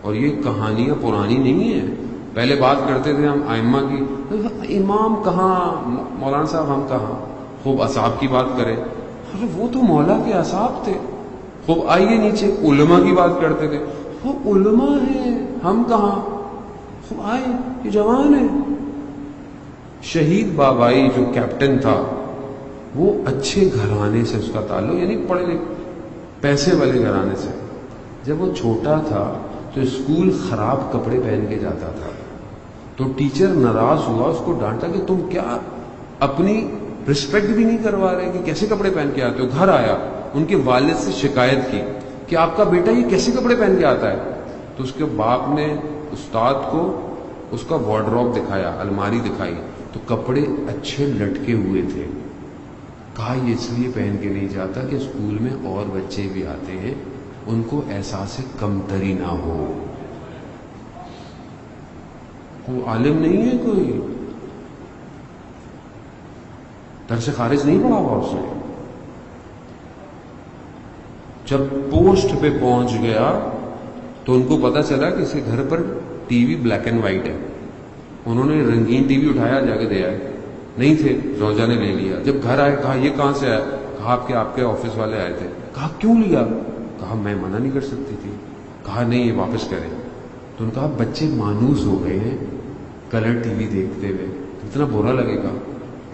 اور یہ کہانیاں پرانی نہیں ہیں. پہلے بات کرتے تھے ہم ائمہ کی، امام کہاں، مولانا صاحب ہم کہاں. خوب اصحاب کی بات کریں، ارے وہ تو مولا کے اصحاب تھے. خوب آئیے نیچے، علماء کی بات کرتے تھے، وہ علماء ہیں، ہم کہاں. خوب آئے، یہ جوان ہے. شہید بابائی جو کیپٹن تھا وہ اچھے گھرانے سے اس کا تعلق، یعنی پڑھے لکھے پیسے والے گھرانے سے. جب وہ چھوٹا تھا تو اسکول خراب کپڑے پہن کے جاتا تھا، تو ٹیچر ناراض ہوا، اس کو ڈانٹا کہ تم کیا اپنی رسپیکٹ بھی نہیں کروا رہے کہ کیسے کپڑے پہن کے آتے ہو. گھر آیا، ان کے والد سے شکایت کی کہ آپ کا بیٹا یہ کیسے کپڑے پہن کے آتا ہے. تو اس کے باپ نے استاد کو اس کا وارڈروب دکھایا، الماری دکھائی، تو کپڑے اچھے لٹکے ہوئے تھے. کہا یہ اس لیے پہن کے نہیں جاتا کہ اسکول میں اور بچے بھی آتے ہیں، ان کو احساس کمتری نہ ہو. وہ عالم نہیں ہے، کوئی درس خارج نہیں پڑھا ہوا اس نے. جب پوسٹ پہ پہنچ گیا تو ان کو پتا چلا کہ اس کے گھر پر TV black and white ہے. انہوں نے رنگین ٹی وی اٹھایا، جا کے دے آئے، نہیں تھے، روزہ نے لے لیا. جب گھر آئے کہا یہ کہاں سے آیا؟ کہا آپ کے آفس والے آئے تھے. کہا کیوں لیا؟ کہا میں منع نہیں کر سکتی تھی. کہا نہیں، یہ واپس کریں. تو انہوں نے کہا بچے مانوس ہو گئے ہیں کلر ٹی وی دیکھتے ہوئے، اتنا برا لگے گا.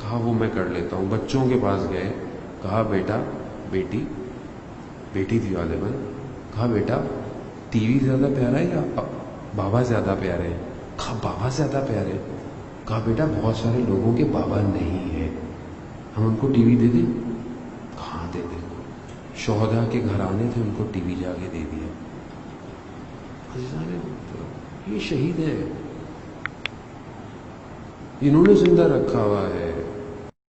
کہا وہ میں کر لیتا ہوں. بچوں کے پاس گئے، کہا بیٹا، بیٹی تھی غالباً، کہا بیٹا ٹی وی زیادہ پیارا ہے یا بابا زیادہ پیارے ہیں؟ کہا بابا زیادہ پیارے. کہا بیٹا بہت سارے لوگوں کے بابا نہیں ہیں، ہم ان کو ٹی وی دے دیں؟ کہاں دے دیں. شہداء کے گھرانے تھے، ان کو ٹی وی جا کے دے دیا. یہ شہید ہے، انہوں نے زندہ رکھا ہوا ہے.